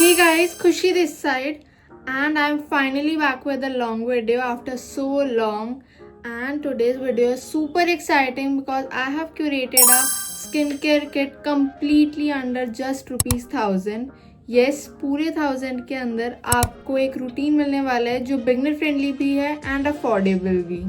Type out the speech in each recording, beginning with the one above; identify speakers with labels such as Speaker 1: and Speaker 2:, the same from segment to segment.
Speaker 1: Hey guys, Khushi this side, and I'm finally back with a long video after so long. And today's video is super exciting because I have curated a skincare kit completely under just ₹1000. Yes, पूरे 1000 के अंदर आपको एक routine मिलने वाला है जो beginner friendly भी है एंड अफोर्डेबल भी.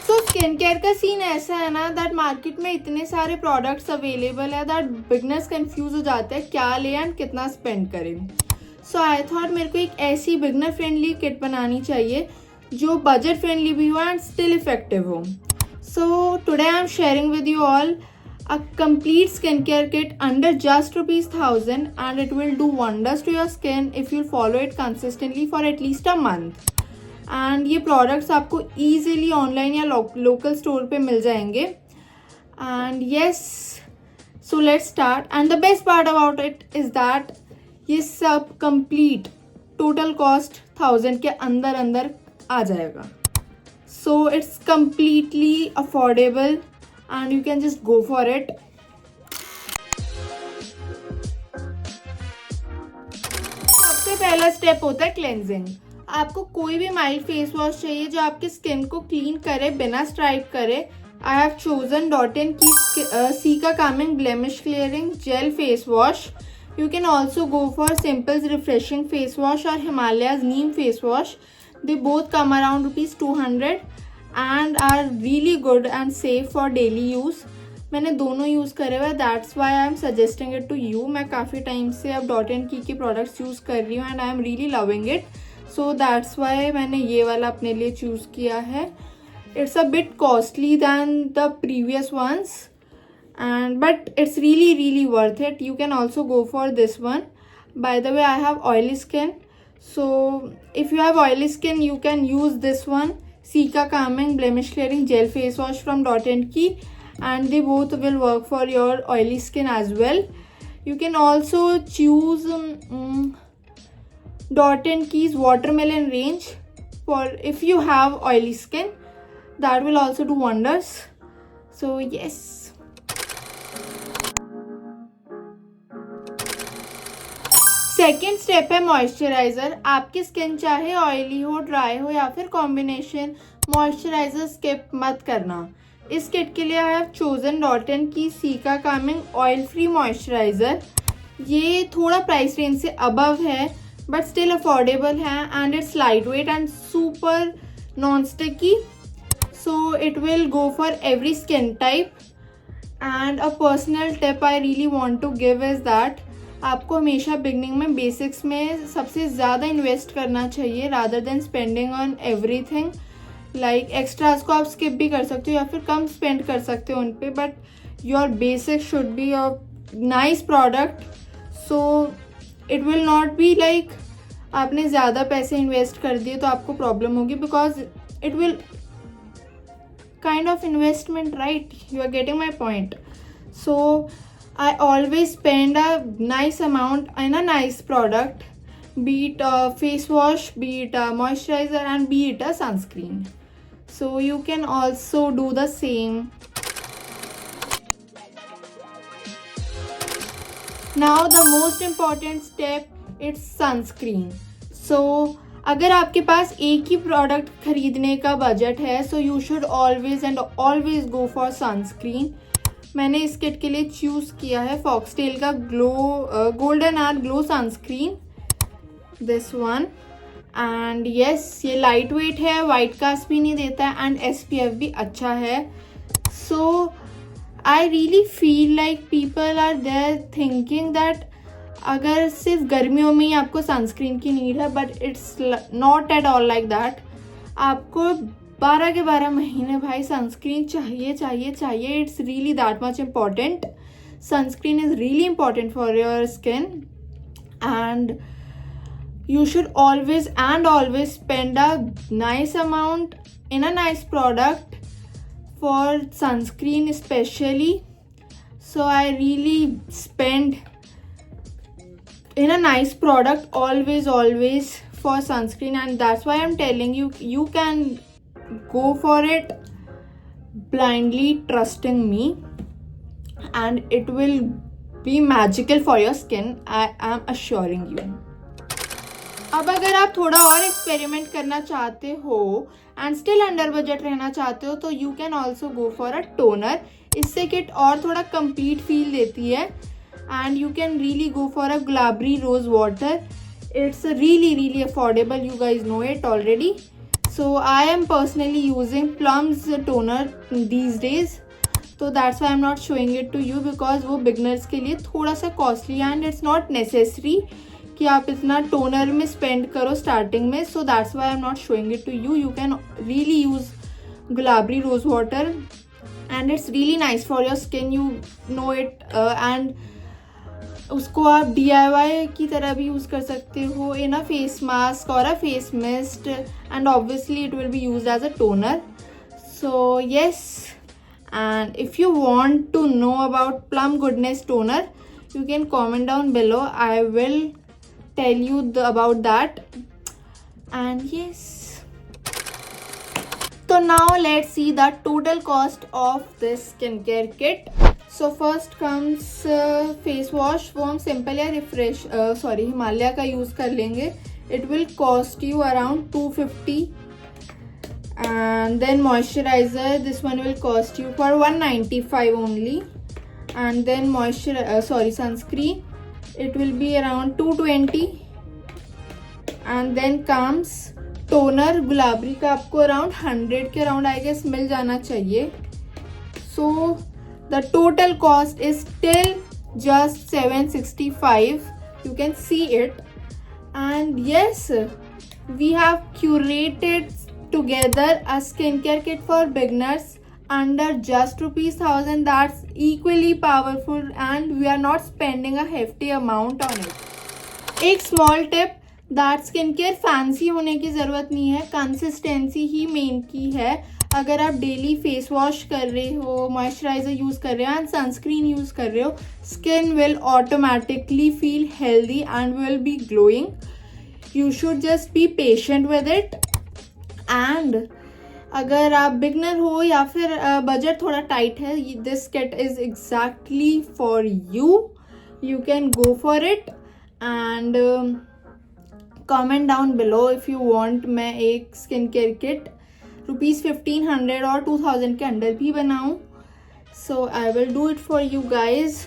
Speaker 1: तो स्किन केयर का सीन ऐसा है ना दैट मार्केट में इतने सारे प्रोडक्ट्स अवेलेबल है दैट बिगनर्स कंफ्यूज हो जाते हैं क्या ले एंड कितना स्पेंड करें. सो आई थॉट मेरे को एक ऐसी बिगनर फ्रेंडली किट बनानी चाहिए जो बजट फ्रेंडली भी हो एंड स्टिल इफेक्टिव हो. So today I am sharing with you all a complete skincare kit under just ₹1000 and it will do wonders to your skin if you follow it consistently for at least a month. And ये products आपको easily online या local store पे मिल जाएंगे. And yes, so let's start. And the best part about it is that ये सब complete total cost 1000 के अंदर अंदर आ जाएगा. So it's completely affordable and you can just go for it. सबसे पहला स्टेप होता है क्लेंजिंग. आपको कोई भी माइल्ड फेस वॉश चाहिए जो आपकी स्किन को क्लीन करे बिना स्ट्राइप करे. आई हैव चोजन डॉट-इन की cica calming blemish clearing gel face wash. You can also go for Simple's refreshing face wash और Himalaya's neem face wash. They both come around ₹200 and are really good and safe for daily use. मैंने दोनों use करे हुए, that's why I am suggesting it to you. मैं काफ़ी time से अब डॉट-इन की प्रोडक्ट्स यूज़ कर रही हूँ and I am really loving it. So that's why मैंने ये वाला अपने लिए चूज़ किया है. It's a bit costly than the previous ones and but it's really really worth it. You can also go for this one. By the way I have oily skin, so if you have oily skin you can use this one, cica calming blemish clearing gel face wash from डॉट-इन की, and they both will work for your oily skin as well. You can also choose Dot-In Key's watermelon range for if you have oily skin. That will also do wonders. So yes. Second step है moisturiser. आपकी skin चाहे oily हो, dry हो या फिर combination, moisturiser skip मत करना. इस किट के लिए आई हैव चोजन डॉट-इन की cica calming oil free moisturizer. ये थोड़ा प्राइस रेंज से अबव है बट स्टिल अफोर्डेबल है and it's light weight and super non sticky. So it will go for every skin type. And a personal tip I really want to give is that आपको हमेशा beginning में basics में सबसे ज़्यादा invest करना चाहिए rather than spending on everything. Like extras को आप स्किप भी कर सकते हो या फिर कम स्पेंड कर सकते हो उन पे, but your basic should be a nice product. So it will not be like आपने ज़्यादा पैसे इन्वेस्ट कर दिए तो आपको प्रॉब्लम होगी because it will kind of investment, right? You are getting my point. So I always spend a nice amount in a nice product, be it a face wash, be it a moisturizer and be it a sunscreen. So you can also do the same. Now the most important step, it's sunscreen. So अगर आपके पास एक ही product खरीदने का budget है so you should always go for sunscreen. मैंने इस kit के लिए चूज़ किया है फॉक्सटेल का golden hour glow sunscreen, this one. And yes, ये लाइट वेट है, वाइट कास्ट भी नहीं देता है एंड SPF भी अच्छा है. So I really feel like people are there thinking that अगर सिर्फ गर्मियों में ही आपको सनस्क्रीन की नीड है, but it's not at all like that. आपको 12 के 12 महीने भाई सनस्क्रीन चाहिए चाहिए चाहिए. It's really that much important. Sunscreen is really important for your skin and you should always spend a nice amount in a nice product for sunscreen especially. So I really spend in a nice product always for sunscreen, and that's why I'm telling you, you can go for it blindly, trusting me, and it will be magical for your skin. I am assuring you. अब अगर आप थोड़ा और experiment करना चाहते हो and still under budget रहना चाहते हो तो you can also go for a toner. इससे किट और थोड़ा कंप्लीट फील देती है. And you can really go for a Gulabari rose water. It's really affordable. You guys know it already. So I am personally using Plum's toner these days. तो that's why I am not showing it to you because वो beginners के लिए थोड़ा सा costly and it's not necessary कि आप इतना toner में स्पेंड करो स्टार्टिंग में. So that's why I am not showing it to you. You can really use Gulabari rose water and it's really nice for your skin. You know it. And उसको आप DIY की तरह भी use कर सकते हो इन अ फेस मास्क और a face mist. And obviously it will be use as a toner. So yes. And if you want to know about Plum Goodness toner, you can comment down below. I will tell you about that. And yes, so now let's see the total cost of this skincare kit. So first comes face wash. वो हम simple या हिमालय का use कर लेंगे. It will cost you around 250. And then moisturizer, this one will cost you for 195 only. And then sunscreen, it will be around 220. And then comes toner. Gulabari का आपको around 100 के around I guess मिल जाना चाहिए. So the total cost is still just 765. You can see it. And yes, we have curated together a skincare kit for beginners under just ₹1000. That's equally powerful and we are not spending a hefty amount on it. एक small tip, that skincare fancy होने की ज़रूरत नहीं है. Consistency ही main की है. अगर आप डेली फेस वॉश कर रहे हो, मॉइस्चराइजर यूज़ कर रहे हो एंड सनस्क्रीन यूज़ कर रहे हो, skin will automatically feel healthy and will be glowing. You should just be patient with it. And अगर आप बिगनर हो या फिर बजट थोड़ा टाइट है, this kit is exactly for you. You can go for it and comment down below if you want मैं एक skin care kit ₹1500 और 2000 के अंडर भी बनाऊँ. So I will do it for you guys.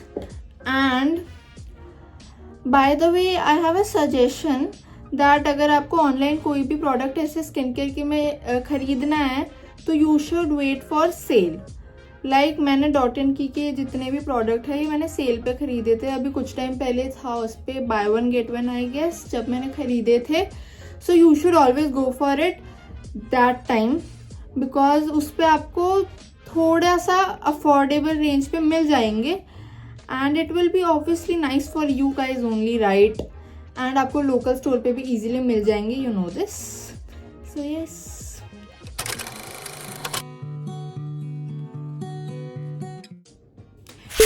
Speaker 1: And by the way I have a suggestion that अगर आपको online कोई भी प्रोडक्ट ऐसे स्किन केयर के में ख़रीदना है तो you should wait for sale. Like मैंने डॉट.इन की के जितने भी प्रोडक्ट है ये मैंने सेल पे ख़रीदे थे. अभी कुछ टाइम पहले था उस पर buy one get one I guess जब मैंने ख़रीदे थे. So you should always go for it that time because उस पर आपको थोड़ा सा अफोर्डेबल रेंज पे मिल जाएंगे and it will B obviously nice for you guys only, right. And आपको लोकल स्टोर पे भी इजीली मिल जाएंगे. You know this. So yes.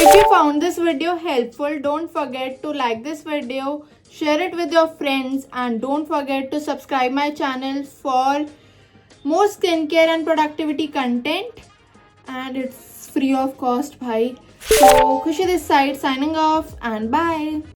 Speaker 1: If you found this video helpful, don't forget to like this video, share it with your friends, and don't forget to subscribe my channel for more skincare and productivity content. And it's free of cost, bhai. So Khushi this side signing off and bye.